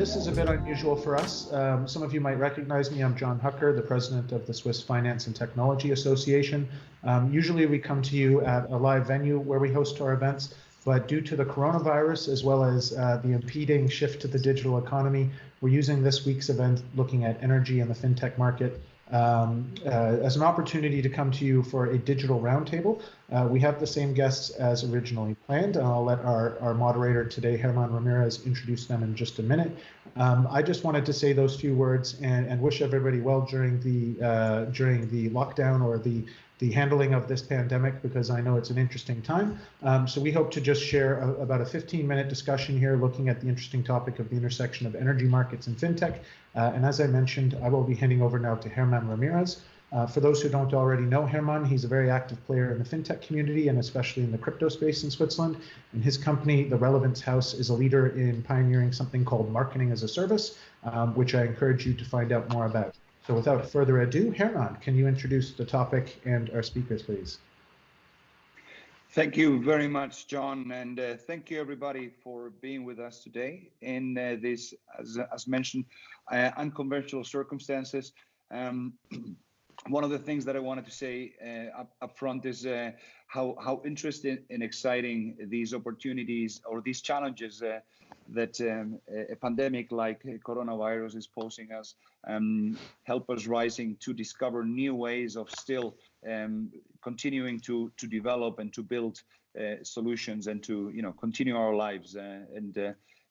this is a bit unusual for us. Some of you might recognize me. I'm John Hucker, the president of the Swiss Finance and Technology Association. Usually we come to you at a live venue where we host our events, but due to the coronavirus, as well as the impeding shift to the digital economy, we're using this week's event looking at energy and the fintech market as an opportunity to come to you for a digital roundtable. We have the same guests as originally planned, and I'll let our moderator today, Ramirez, introduce them in just a minute. I just wanted to say those few words and wish everybody well during the lockdown or the handling of this pandemic, because I know it's an interesting time. So we hope to just share about a 15-minute discussion here looking at the interesting topic of the intersection of energy markets and fintech. And as I mentioned, I will be handing over now to Ramirez. For those who don't already know Herman, he's a very active player in the fintech community and especially in the crypto space in Switzerland. And his company, the Relevance House, is a leader in pioneering something called marketing as a service, which I encourage you to find out more about. So without further ado, Herman, can you introduce the topic and our speakers, please? Thank you very much, John, and thank you everybody for being with us today in this, as mentioned, unconventional circumstances. One of the things that I wanted to say up front is how interesting and exciting these opportunities or these challenges that a pandemic like coronavirus is posing us help us rising to discover new ways of still continuing to develop and to build solutions and to continue our lives.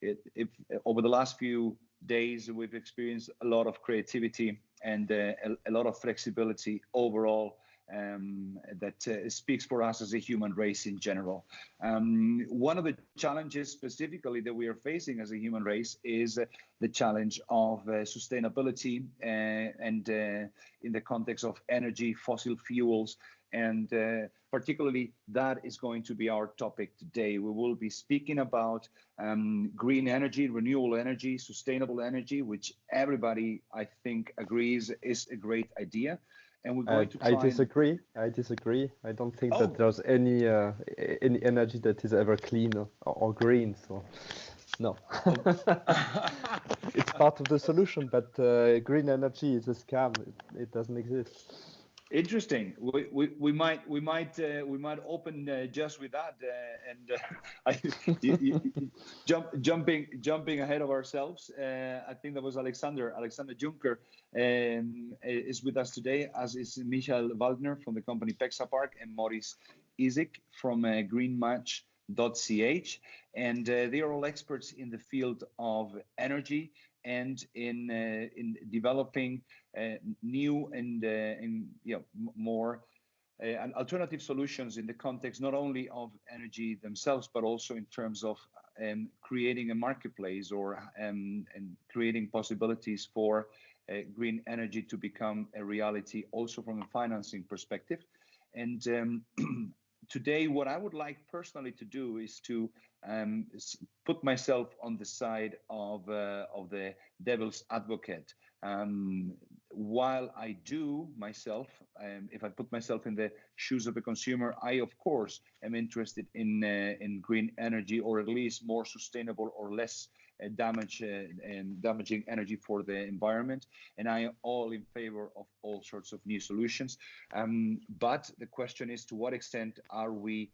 If over the last few days we've experienced a lot of creativity and a lot of flexibility overall that speaks for us as a human race in general. One of the challenges specifically that we are facing as a human race is the challenge of sustainability and in the context of energy, fossil fuels, and particularly that is going to be our topic today. We will be speaking about green energy, renewable energy, sustainable energy, which everybody, I think, agrees is a great idea. And we're going to try I disagree. I don't think that there's any energy that is ever clean or green. So, no. It's part of the solution, but green energy is a scam. It doesn't exist. Interesting. We might open just with that, jumping ahead of ourselves. I think that was Alexander Juncker is with us today, as is Michael Waldner from the company PexaPark and Moris Isik from greenmatch.ch, and they are all experts in the field of energy and in developing new and more alternative solutions in the context not only of energy themselves, but also in terms of creating a marketplace or and creating possibilities for green energy to become a reality, also from a financing perspective. And today, what I would like personally to do is to put myself on the side of the devil's advocate. While I do myself, if I put myself in the shoes of a consumer, I of course am interested in green energy, or at least more sustainable or less damaging energy for the environment, and I am all in favor of all sorts of new solutions. But the question is, to what extent are we?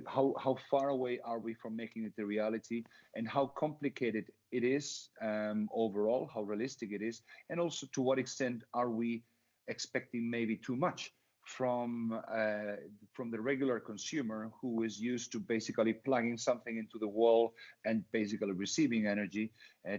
How far away are we from making it a reality, and how complicated it is overall, how realistic it is, and also to what extent are we expecting maybe too much from the regular consumer who is used to basically plugging something into the wall and basically receiving energy.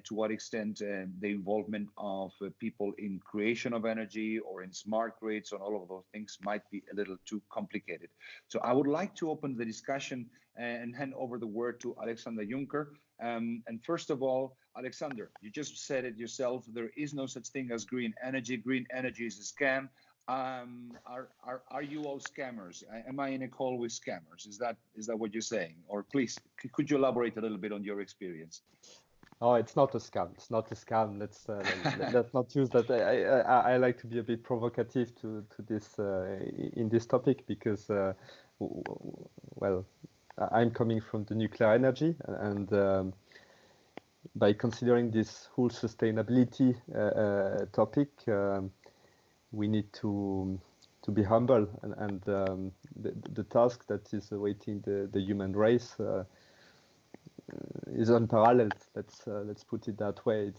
To what extent the involvement of people in creation of energy or in smart grids and all of those things might be a little too complicated. So I would like to open the discussion and hand over the word to Alexander Juncker. And first of all, Alexander, you just said it yourself, there is no such thing as green energy. Green energy is a scam. Are you all scammers? Am I in a call with scammers? Is that what you're saying? Or please, could you elaborate a little bit on your experience? Oh, it's not a scam. It's not a scam. Let's not use that. I like to be a bit provocative to this in this topic, because well, I'm coming from the nuclear energy, and by considering this whole sustainability topic, we need to be humble, and the task that is awaiting the human race is unparalleled. Let's put it that way.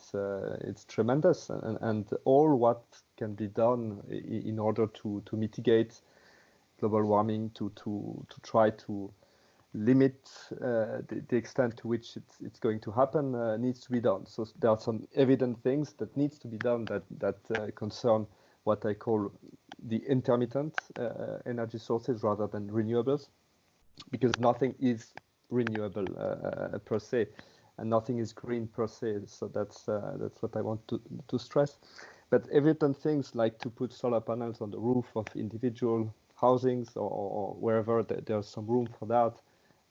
It's tremendous, and all what can be done in order to mitigate global warming, to try to limit the extent to which it's going to happen needs to be done. So there are some evident things that needs to be done that concern what I call the intermittent energy sources rather than renewables, because nothing is renewable per se, and nothing is green per se. So that's what I want to stress. But evident things like to put solar panels on the roof of individual housings or wherever there's some room for that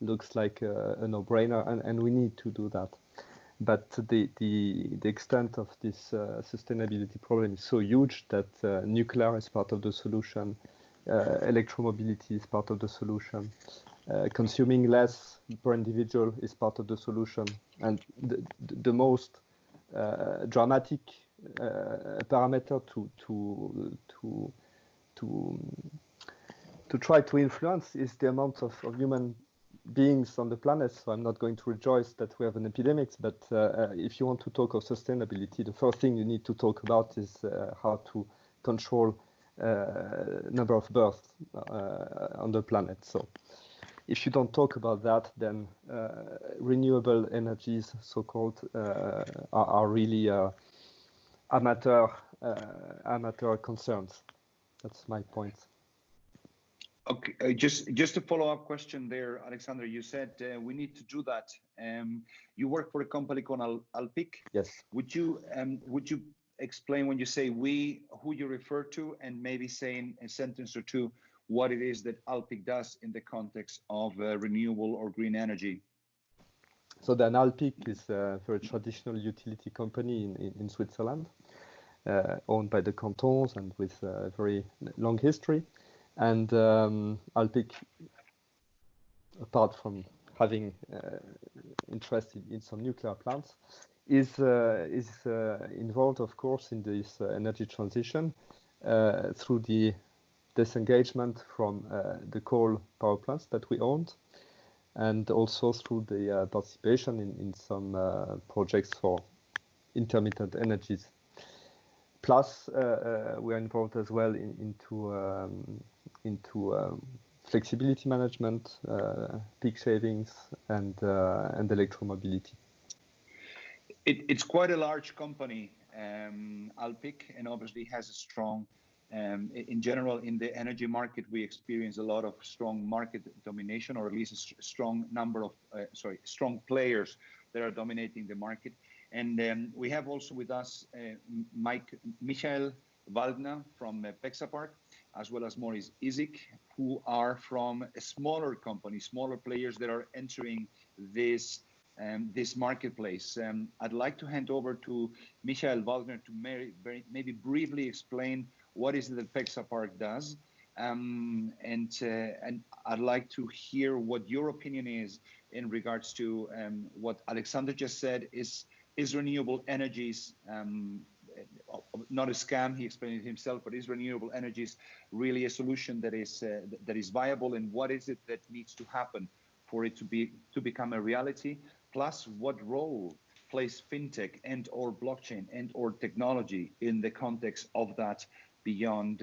looks like a no-brainer, and we need to do that. But the extent of this sustainability problem is so huge that nuclear is part of the solution, electromobility is part of the solution, consuming less per individual is part of the solution, and the most dramatic parameter to try to influence is the amount of human beings on the planet. So I'm not going to rejoice that we have an epidemic, but if you want to talk of sustainability, the first thing you need to talk about is how to control number of births on the planet. So if you don't talk about that, then renewable energies, so-called, are really amateur concerns. That's my point. Okay, just a follow-up question there, Alexander. You said we need to do that. You work for a company called Alpiq. Yes. Would you explain, when you say we, who you refer to, and maybe say in a sentence or two what it is that Alpiq does in the context of renewable or green energy? So then Alpiq is a very traditional utility company in Switzerland, owned by the cantons and with a very long history. And Alpiq, apart from having interest in some nuclear plants, is involved, of course, in this energy transition through the disengagement from the coal power plants that we owned, and also through the participation in some projects for intermittent energies. Plus, we are involved as well into flexibility management, peak savings, and electromobility. It's quite a large company, Alpiq, and obviously has a strong, in general, in the energy market, we experience a lot of strong market domination, or at least a strong number of, strong players that are dominating the market. And we have also with us Michael Waldner from PexaPark, as well as Moris Isik, who are from a smaller company, smaller players that are entering this marketplace. I'd like to hand over to Michael Waldner to maybe briefly explain what is it that PexaPark does. And I'd like to hear what your opinion is in regards to what Alexander just said. Is renewable energies not a scam? He explained it himself, but is renewable energies really a solution that is viable, and what is it that needs to happen for it to become a reality? Plus, what role plays fintech and or blockchain and or technology in the context of that beyond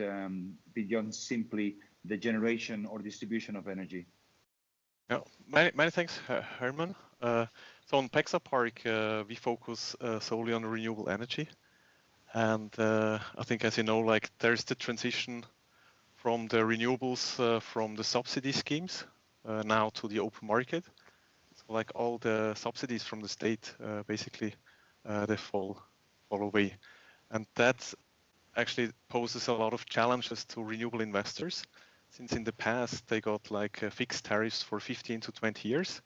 simply the generation or distribution of energy? Yeah, many thanks, Herman. So on PexaPark, we focus solely on renewable energy, and I think, as you know, like there's the transition from the renewables from the subsidy schemes now to the open market. So like all the subsidies from the state, basically, they fall away, and that actually poses a lot of challenges to renewable investors, since in the past they got like fixed tariffs for 15 to 20 years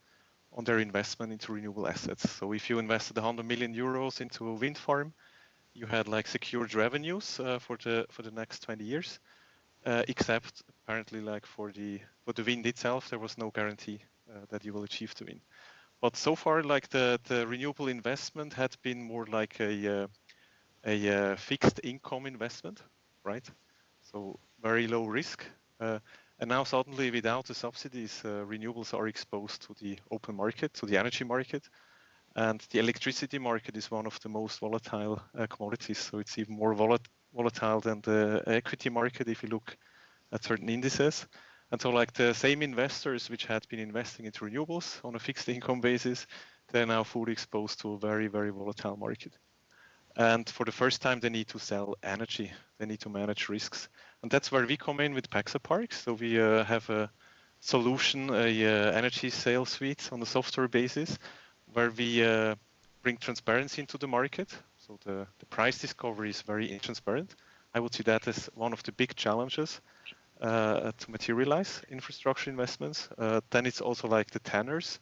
on their investment into renewable assets. So if you invested 100 million euros into a wind farm, you had like secured revenues for the next 20 years, except apparently like for the wind itself, there was no guarantee that you will achieve the wind. But so far, like the renewable investment had been more like a fixed income investment, right? So very low risk. And now suddenly, without the subsidies, renewables are exposed to the open market, to the energy market. And the electricity market is one of the most volatile commodities. So it's even more volatile than the equity market if you look at certain indices. And so like the same investors which had been investing into renewables on a fixed income basis, they're now fully exposed to a very, very volatile market. And for the first time, they need to sell energy. They need to manage risks. And that's where we come in with PexaPark. So we have a solution, energy sales suite on the software basis, where we bring transparency into the market. So the price discovery is very intransparent. I would see that as one of the big challenges to materialize infrastructure investments. Then it's also like the tenors.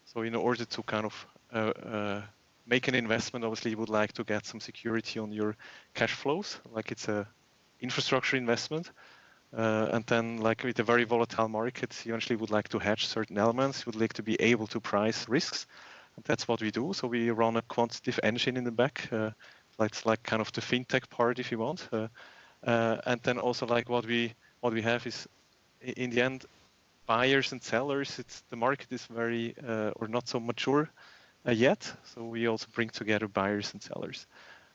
So in order to kind of make an investment, obviously you would like to get some security on your cash flows, like it's a infrastructure investment. And then like with a very volatile market, you actually would like to hedge certain elements. You would like to be able to price risks. And that's what we do. So we run a quantitative engine in the back. It's like kind of the fintech part, if you want. And then also like what we have is in the end, buyers and sellers. The market is very or not so mature yet. So we also bring together buyers and sellers.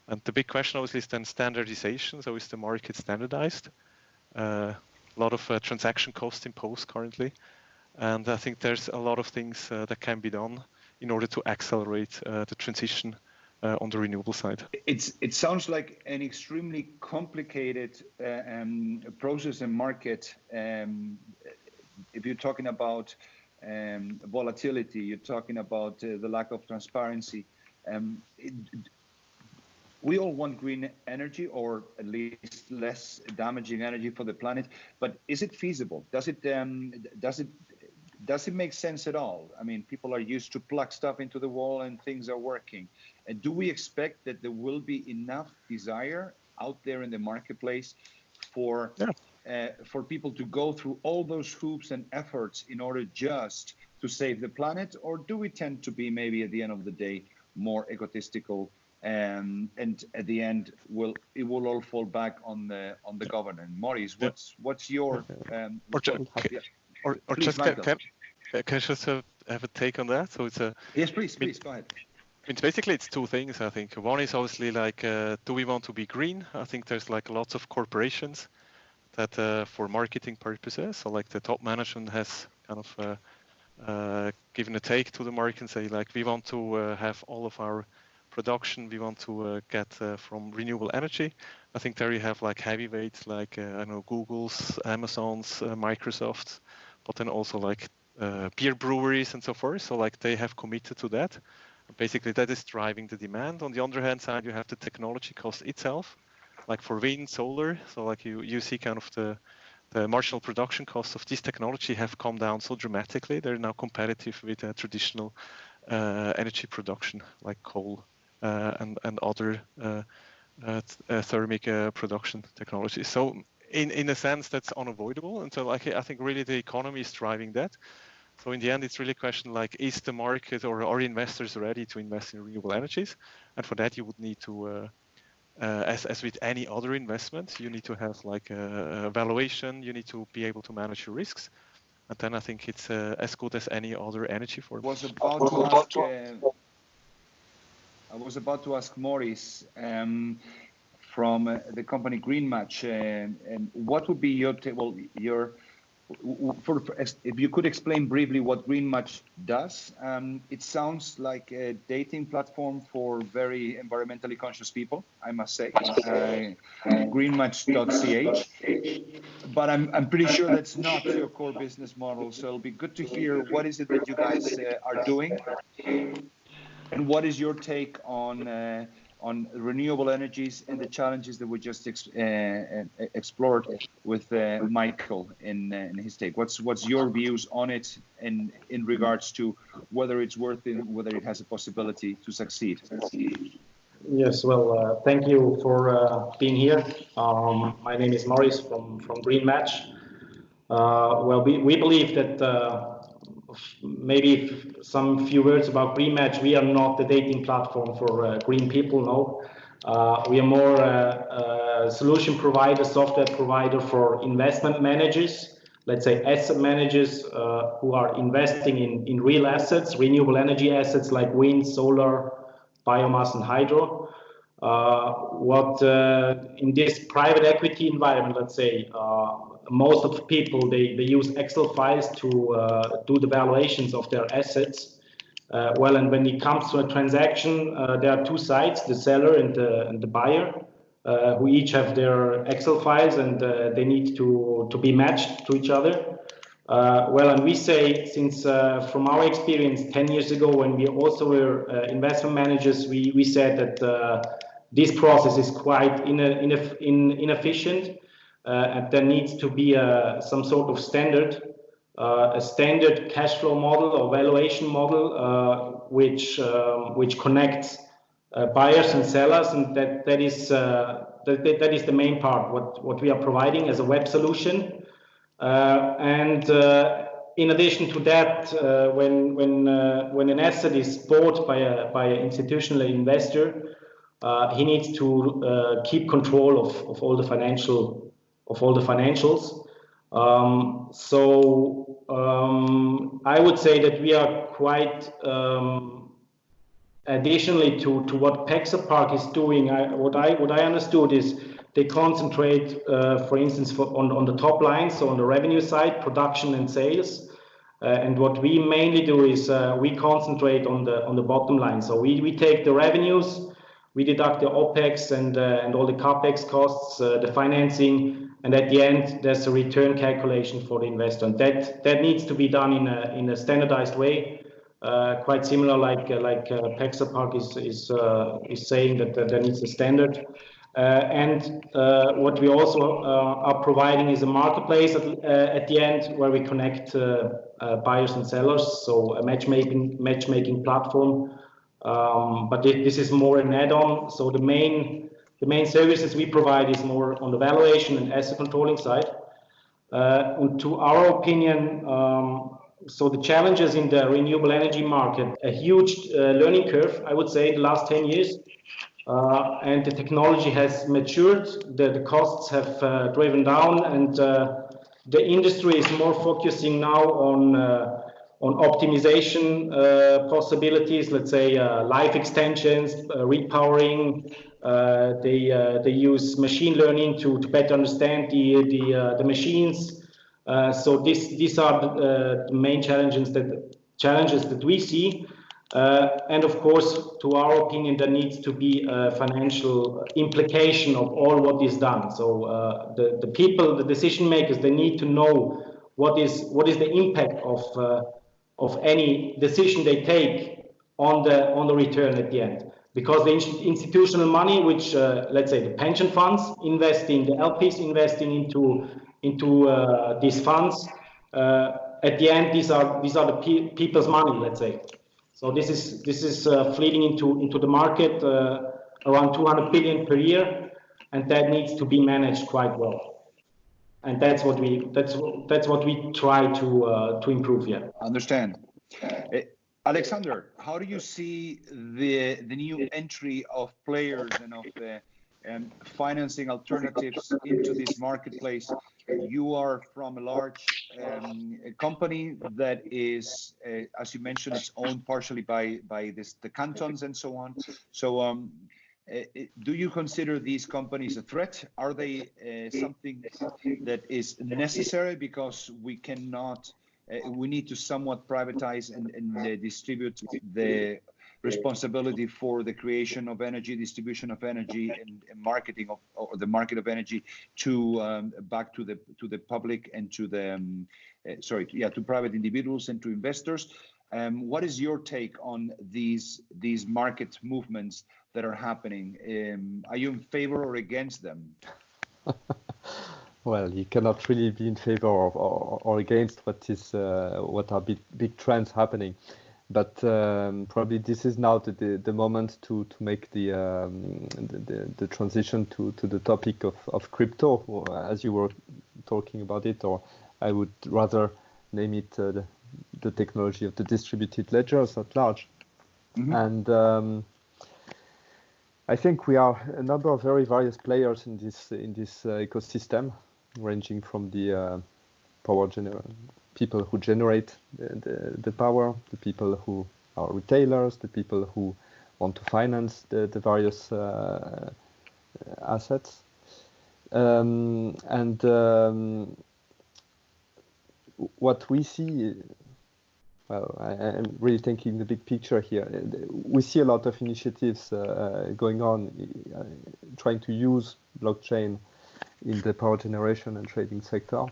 And the big question obviously is then standardization. So is the market standardized? A lot of transaction costs imposed currently. And I think there's a lot of things that can be done in order to accelerate the transition on the renewable side. It sounds like an extremely complicated process and market. If you're talking about volatility, you're talking about the lack of transparency. We all want green energy, or at least less damaging energy for the planet. But is it feasible? Does it make sense at all? I mean, people are used to plug stuff into the wall and things are working. And do we expect that there will be enough desire out there in the marketplace for people to go through all those hoops and efforts in order just to save the planet? Or do we tend to be maybe at the end of the day more egotistical, and at the end it will all fall back on the government? Moris, what's your can I just have a take on that? So it's yes, please go ahead. Basically, it's two things, I think. One is obviously like, do we want to be green? I think there's like lots of corporations that for marketing purposes, so like the top management has kind of given a take to the market and say like, we want to have all of our production, we want to get from renewable energy. I think there you have like heavyweights like, I don't know, Google's, Amazon's, Microsoft's, but then also like beer breweries and so forth. So like they have committed to that. Basically, that is driving the demand. On the other hand side, you have the technology cost itself, like for wind, solar. So like you see kind of the marginal production costs of this technology have come down so dramatically. They're now competitive with traditional energy production like coal and other thermic production technologies. So in a sense, that's unavoidable. And so like I think really the economy is driving that. So in the end, it's really a question like, is the market or are investors ready to invest in renewable energies? And for that, you would need to, as with any other investment, you need to have like a valuation. You need to be able to manage your risks. And then I think it's as good as any other energy form. I was about to ask Moris from the company Greenmatch, and what would be your if you could explain briefly what Greenmatch does. It sounds like a dating platform for very environmentally conscious people, I must say, greenmatch.ch. But I'm pretty sure that's not your core business model. So it'll be good to hear what is it that you guys are doing, and what is your take on renewable energies and the challenges that we just explored with Michael in his take. What's your views on it in regards to whether it's worth it, whether it has a possibility to succeed? Yes, well, thank you for being here. My name is Moris from Greenmatch. Well, we believe that maybe some few words about GreenMatch. We are not the dating platform for green people, no. We are more a solution provider, software provider for investment managers, let's say asset managers who are investing in real assets, renewable energy assets like wind, solar, biomass, and hydro. In this private equity environment, let's say, most of the people, they use Excel files to do the valuations of their assets. Well, and when it comes to a transaction, there are two sides, the seller and the buyer, who each have their Excel files, and they need to be matched to each other. Well, and we say, since from our experience 10 years ago, when we also were investment managers, we said that this process is quite inefficient, and there needs to be some sort of standard, a standard cash flow model or valuation model, which connects buyers and sellers, and that is the main part. What we are providing as a web solution, and in addition to that, when an asset is bought by an institutional investor, he needs to keep control of all the financials. I would say that we are quite, additionally to what PexaPark is doing, what I understood is they concentrate, for instance, on the top line, so on the revenue side, production and sales. And what we mainly do is we concentrate on the bottom line. So we take the revenues, we deduct the OPEX and all the CAPEX costs, the financing, and at the end there's a return calculation for the investor. And that needs to be done in a standardized way, quite similar like PexaPark is saying that there needs a standard. And what we also are providing is a marketplace at the end where we connect buyers and sellers, so a matchmaking platform. But this is more an add-on. So the main services we provide is more on the valuation and asset controlling side. And to our opinion, so the challenges in the renewable energy market, a huge learning curve, I would say, the last 10 years. And the technology has matured, the costs have driven down, and the industry is more focusing now on optimization possibilities, let's say life extensions, repowering. They use machine learning to better understand the machines. So these are the main challenges that we see. And of course, to our opinion, there needs to be a financial implication of all what is done. So the people, the decision makers, they need to know what is the impact of any decision they take on the return at the end. Because the institutional money, which let's say the pension funds investing, the LPs investing into these funds, at the end these are the people's money, let's say. So this is fleeting into the market, around 200 billion per year, and that needs to be managed quite well. And that's what we try to improve here. Understand. Alexander, how do you see the new entry of players and of the financing alternatives into this marketplace? You are from a large company that is, as you mentioned, it's owned partially by the cantons and so on. So do you consider these companies a threat? Are they something that is necessary because we cannot? We need to somewhat privatize and distribute the responsibility for the creation of energy, distribution of energy, and marketing of, or the market of energy to back to the public and to the to private individuals and to investors. What is your take on these market movements that are happening? Are you in favor or against them? Well, you cannot really be in favor of or against what are big trends happening. But probably this is now the moment to make the transition to the topic of crypto, as you were talking about it, or I would rather name it the technology of the distributed ledgers at large. Mm-hmm. And I think we are a number of very various players in this ecosystem, ranging from the people who generate the power, the people who are retailers, the people who want to finance the various assets. What we see, well, I'm really thinking the big picture here. We see a lot of initiatives going on, trying to use blockchain in the power generation and trading sector.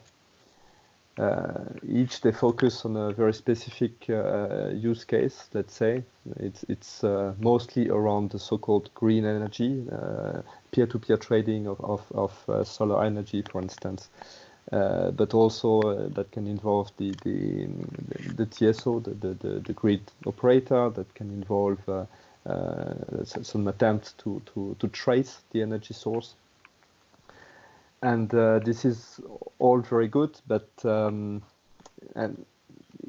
Each they focus on a very specific use case. Let's say it's mostly around the so-called green energy, peer-to-peer trading of solar energy, for instance. But also that can involve the TSO, the grid operator. That can involve some attempt to trace the energy source. And this is all very good, but and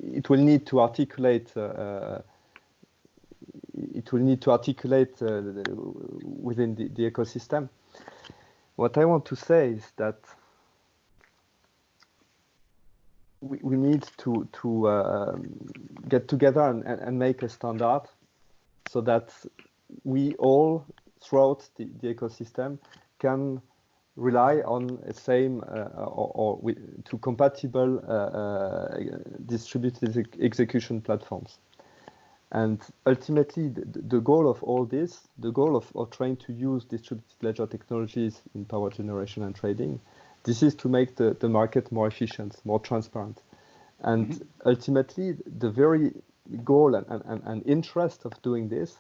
it will need to articulate. Within the ecosystem. What I want to say is that we need to get together and make a standard, so that we all throughout the ecosystem can rely on a same to compatible distributed execution platforms. And ultimately, the goal of all this, the goal of trying to use distributed ledger technologies in power generation and trading, this is to make the market more efficient, more transparent. And ultimately, the very goal and interest of doing this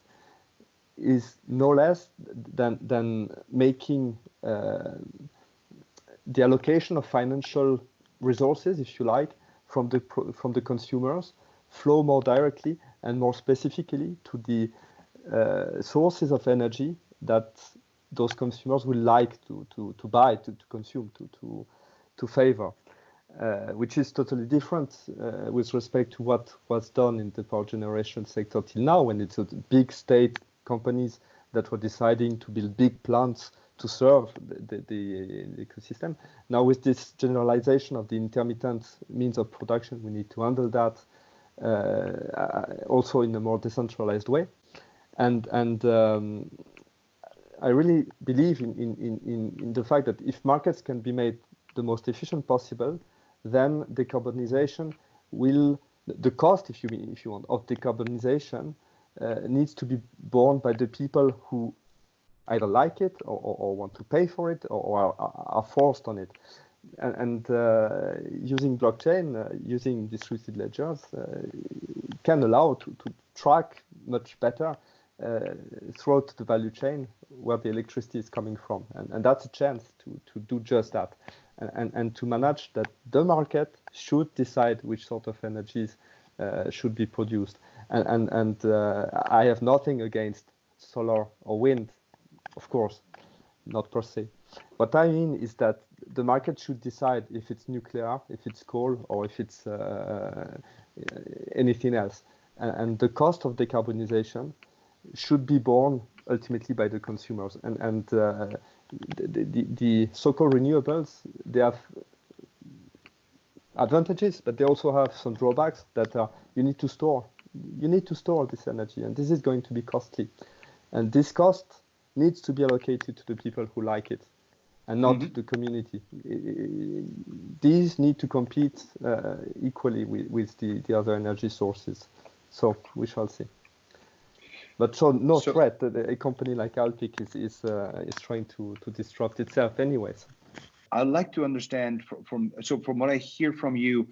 is no less than making the allocation of financial resources, if you like, from the consumers flow more directly and more specifically to the sources of energy that those consumers will like to buy, to consume, to favor, which is totally different with respect to what was done in the power generation sector till now, when it's a big state companies that were deciding to build big plants to serve the ecosystem. Now, with this generalization of the intermittent means of production, we need to handle that also in a more decentralized way. And I really believe in the fact that if markets can be made the most efficient possible, then decarbonization will, the cost, if you want, of decarbonization needs to be borne by the people who either like it or want to pay for it or are forced on it. And using blockchain, using distributed ledgers can allow to track much better throughout the value chain where the electricity is coming from. And that's a chance to do just that. And to manage that the market should decide which sort of energies should be produced. And I have nothing against solar or wind, of course, not per se. What I mean is that the market should decide if it's nuclear, if it's coal, or if it's anything else. And the cost of decarbonization should be borne ultimately by the consumers. And the so-called renewables, they have advantages, but they also have some drawbacks that are you need to store this energy, and this is going to be costly. And this cost needs to be allocated to the people who like it, and not the community. These need to compete equally with the other energy sources. So we shall see. But no threat. A company like Alpiq is trying to disrupt itself anyways. I'd like to understand from what I hear from you,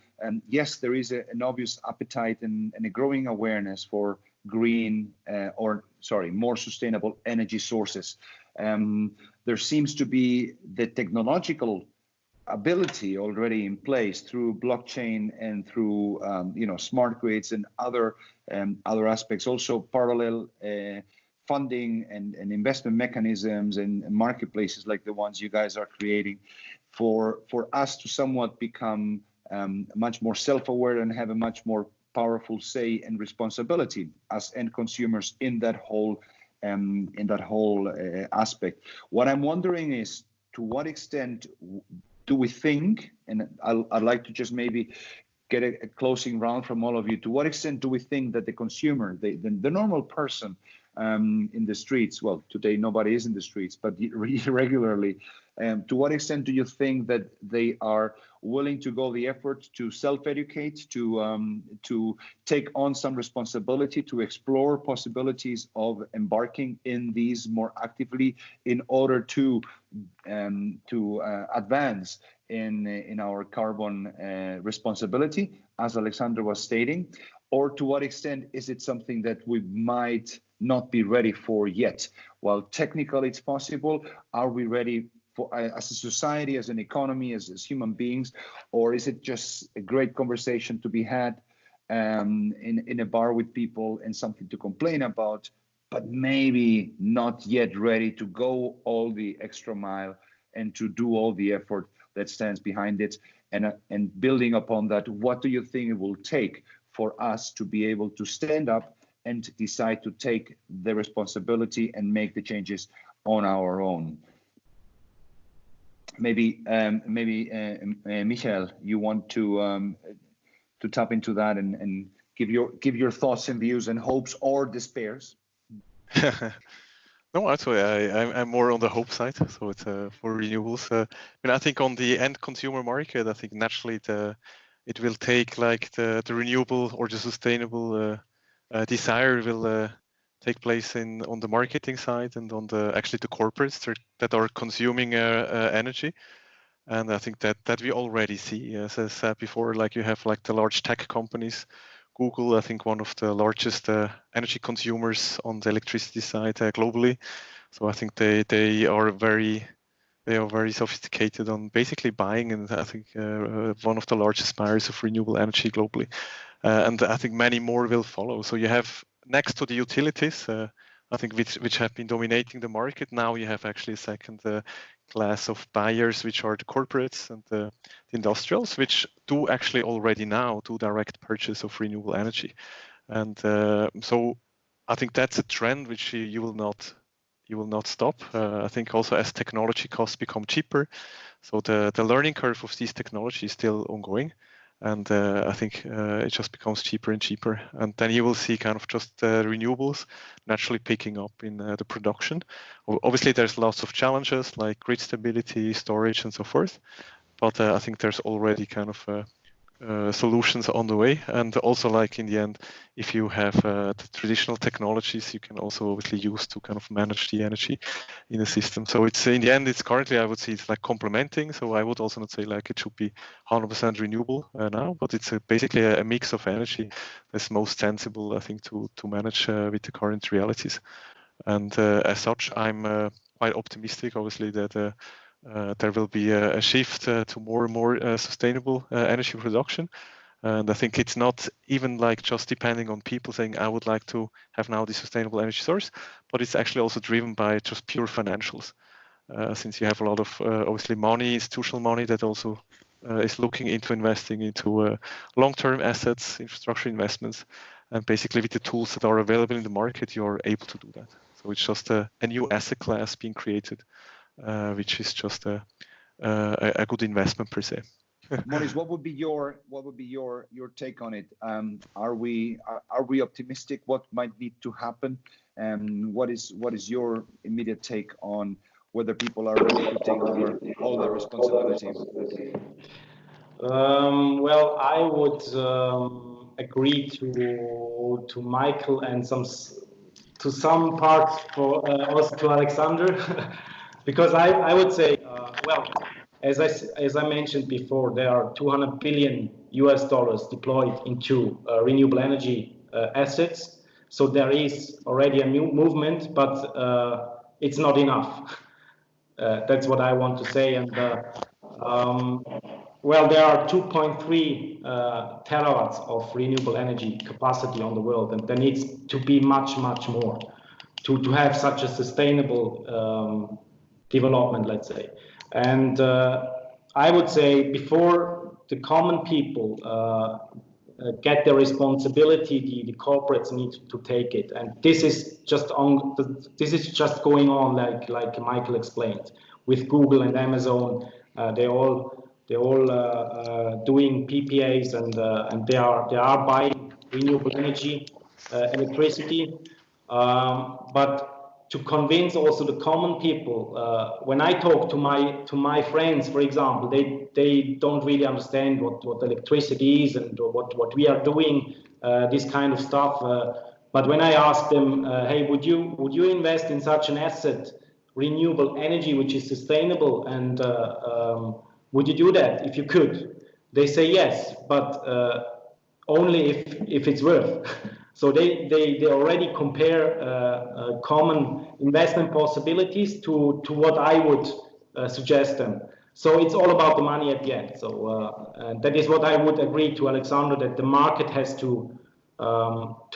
yes, there is an obvious appetite and a growing awareness for green more sustainable energy sources. There seems to be the technological ability already in place through blockchain and through smart grids and other aspects, also parallel funding and investment mechanisms and marketplaces like the ones you guys are creating for us to somewhat become much more self-aware and have a much more powerful say and responsibility as end consumers in that whole aspect. What I'm wondering is, to what extent do we think, and I'd like to just maybe get a closing round from all of you, to what extent do we think that the consumer, the normal person in the streets, well, today nobody is in the streets, but regularly, to what extent do you think that they are willing to go the effort to self-educate, to take on some responsibility, to explore possibilities of embarking in these more actively in order to advance in our carbon responsibility, as Alexander was stating? Or to what extent is it something that we might not be ready for yet? Well, technically it's possible. Are we ready for, as a society, as an economy, as human beings, or is it just a great conversation to be had in a bar with people and something to complain about, but maybe not yet ready to go all the extra mile and to do all the effort that stands behind it? And building upon that, what do you think it will take for us to be able to stand up and decide to take the responsibility and make the changes on our own? Maybe Michael, you want to tap into that and give your thoughts and views and hopes or despairs. No, actually, I'm more on the hope side. So it's for renewables. I think on the end consumer market, I think naturally it will take like the renewable or the sustainable desire will take place on the marketing side and on the corporates that are consuming energy. And I think that we already see, as I said before, like you have like the large tech companies, Google, I think one of the largest energy consumers on the electricity side globally. So I think they are very sophisticated on basically buying, and I think one of the largest buyers of renewable energy globally. And I think many more will follow. So you have next to the utilities, I think which have been dominating the market. Now you have actually a second class of buyers, which are the corporates and the industrials, which do actually already now do direct purchase of renewable energy. And so I think that's a trend which you will not stop. I think also as technology costs become cheaper, so the learning curve of these technologies is still ongoing. And I think it just becomes cheaper and cheaper. And then you will see kind of just renewables naturally picking up in the production. Obviously, there's lots of challenges like grid stability, storage, and so forth. But I think there's already kind of solutions on the way. And also, like in the end, if you have the traditional technologies, you can also obviously use to kind of manage the energy in the system. So it's in the end, it's currently, I would say, it's like complementing. So I would also not say like it should be 100% renewable now, but it's basically a mix of energy that's most sensible, I think, to manage with the current realities. And as such, I'm quite optimistic, obviously, that there will be a shift to more and more sustainable energy production. And I think it's not even like just depending on people saying, I would like to have now this sustainable energy source, but it's actually also driven by just pure financials. Since you have a lot of, obviously, money, institutional money that also is looking into investing into long-term assets, infrastructure investments. And basically with the tools that are available in the market, you're able to do that. So it's just a new asset class being created, which is just a good investment per se. Moris, what would be your take on it? Are we optimistic? What might need to happen? What is your immediate take on whether people are ready to take over all the responsibility? Well, I would agree to Michael and to some parts for also to Alexander. Because I would say, well, as I mentioned before, there are $200 billion deployed into renewable energy assets. So there is already a new movement, but it's not enough. That's what I want to say. And well, there are 2.3 terawatts of renewable energy capacity on the world, and there needs to be much more to have such a sustainable development, let's say. And I would say before the common people get their responsibility, the corporates need to take it, and this is just going on like Michael explained with Google and Amazon. They're all doing PPAs, and they are buying renewable energy, electricity, but to convince also the common people. When I talk to my friends, for example, they don't really understand what electricity is and what we are doing, this kind of stuff. But when I ask them, hey, would you invest in such an asset, renewable energy, which is sustainable, and would you do that if you could? They say yes, but only if it's worth. So they already compare common investment possibilities to what I would suggest them. So it's all about the money at the end. So that is what I would agree to Alexander, that the market has to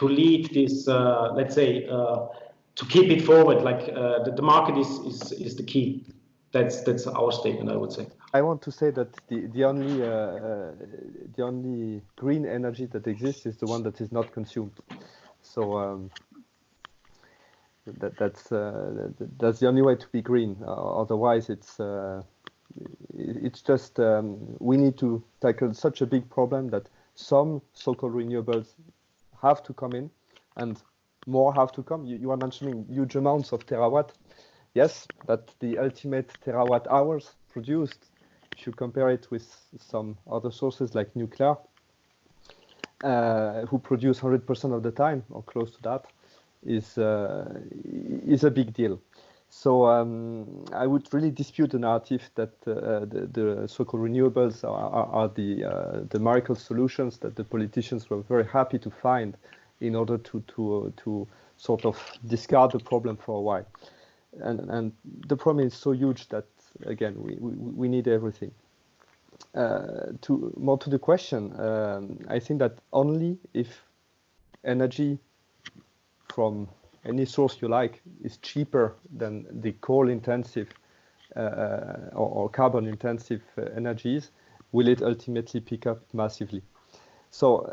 lead this, let's say, to keep it forward. Like the market is the key. That's our statement, I would say. I want to say that the only green energy that exists is the one that is not consumed. So that's the only way to be green. Otherwise, it's just we need to tackle such a big problem that some so-called renewables have to come in, and more have to come. You are mentioning huge amounts of terawatt. Yes, but the ultimate terawatt hours produced, if you compare it with some other sources like nuclear, who produce 100% of the time or close to that, is a big deal. So I would really dispute the narrative that the so-called renewables are the miracle solutions that the politicians were very happy to find in order to sort of discard the problem for a while. And the problem is so huge that, again, we need everything. More to the question, I think that only if energy from any source you like is cheaper than the coal-intensive or carbon-intensive energies, will it ultimately pick up massively. So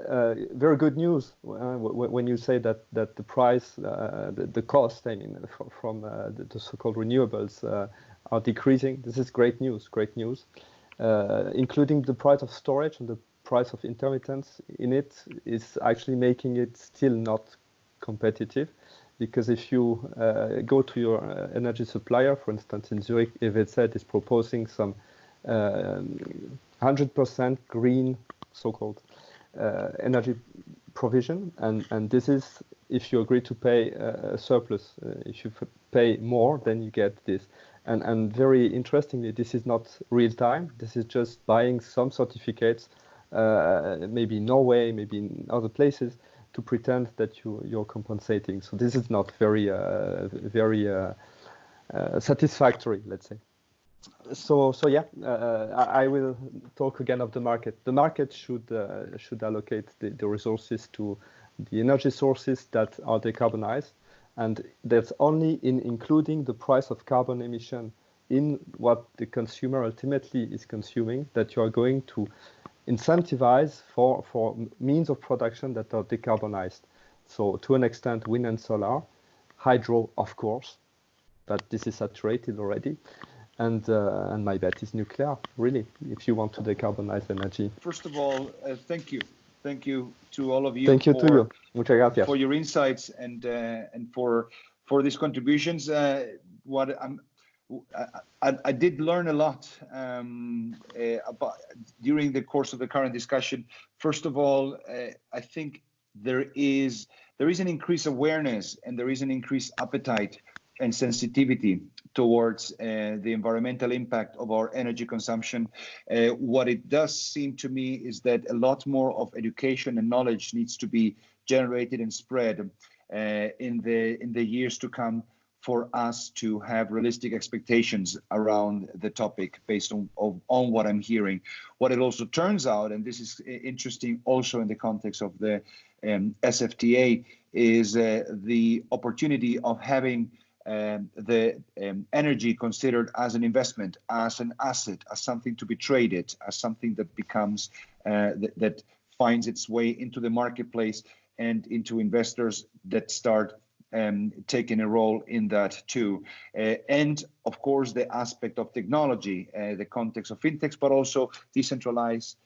very good news when you say that the price, the cost, I mean, from the so-called renewables are decreasing. This is great news, including the price of storage and the price of intermittence in it is actually making it still not competitive. Because if you go to your energy supplier, for instance, in Zurich, EWZ is proposing some 100% green, so-called, energy provision, and this is if you agree to pay a surplus. If you pay more, then you get this. And very interestingly, this is not real time. This is just buying some certificates, maybe in Norway, maybe in other places, to pretend that you're compensating. So this is not very satisfactory, let's say. So yeah, I will talk again of the market. The market should allocate the resources to the energy sources that are decarbonized, and that's only in including the price of carbon emission in what the consumer ultimately is consuming that you are going to incentivize for means of production that are decarbonized. So to an extent, wind and solar, hydro, of course, but this is saturated already. And my bet is nuclear, really, if you want to decarbonize energy. First of all, thank you. Thank you to all of you. Thank you to you. Muchas gracias. For your insights and for these contributions. I did learn a lot about during the course of the current discussion. First of all, I think there is an increased awareness and there is an increased appetite and sensitivity towards the environmental impact of our energy consumption. What it does seem to me is that a lot more of education and knowledge needs to be generated and spread in the years to come for us to have realistic expectations around the topic based on what I'm hearing. What it also turns out, and this is interesting also in the context of the SFTA, is the opportunity of having the energy considered as an investment, as an asset, as something to be traded, as something that becomes that finds its way into the marketplace and into investors that start taking a role in that too. And of course, the aspect of technology, the context of fintechs, but also decentralized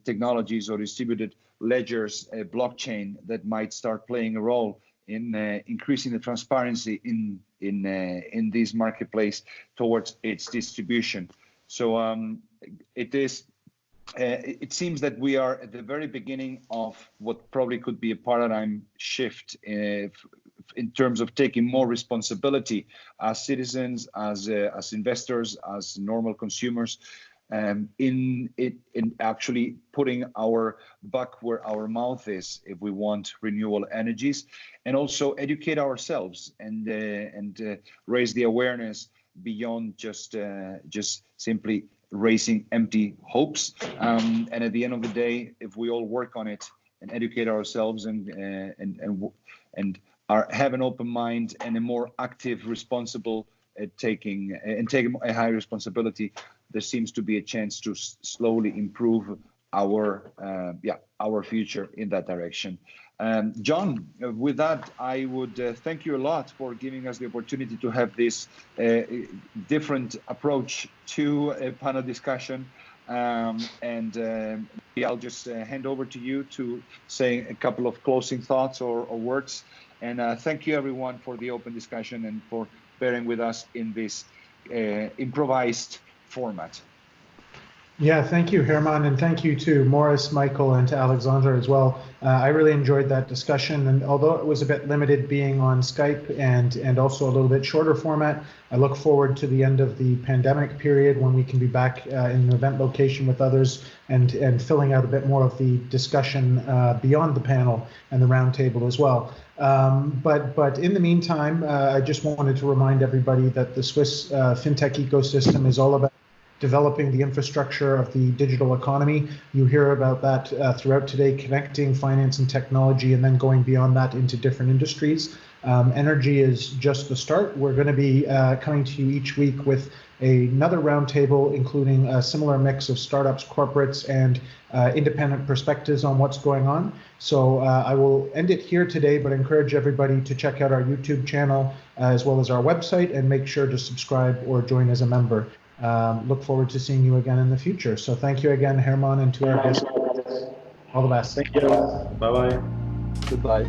technologies or distributed ledgers, blockchain that might start playing a role in increasing the transparency in this marketplace towards its distribution. So it seems that we are at the very beginning of what probably could be a paradigm shift in terms of taking more responsibility as citizens, as investors, as normal consumers, in actually putting our buck where our mouth is if we want renewable energies, and also educate ourselves and raise the awareness beyond just simply raising empty hopes. And at the end of the day, if we all work on it and educate ourselves and have an open mind and a more active, responsible taking a high responsibility, there seems to be a chance to slowly improve our future in that direction. John, with that, I would thank you a lot for giving us the opportunity to have this different approach to a panel discussion. I'll just hand over to you to say a couple of closing thoughts or words. And thank you, everyone, for the open discussion and for bearing with us in this improvised format. Yeah, thank you, Herman, and thank you to Moris, Michael, and to Alexander as well. I really enjoyed that discussion, and although it was a bit limited being on Skype and also a little bit shorter format, I look forward to the end of the pandemic period when we can be back in an event location with others and filling out a bit more of the discussion beyond the panel and the roundtable as well. But in the meantime, I just wanted to remind everybody that the Swiss fintech ecosystem is all about developing the infrastructure of the digital economy. You hear about that throughout today, connecting finance and technology and then going beyond that into different industries. Energy is just the start. We're going to be coming to you each week with another roundtable, including a similar mix of startups, corporates, and independent perspectives on what's going on. So I will end it here today, but encourage everybody to check out our YouTube channel as well as our website and make sure to subscribe or join as a member. Look forward to seeing you again in the future. So thank you again, Herman, and to our guests. All the best. Thank you. Bye-bye. Goodbye.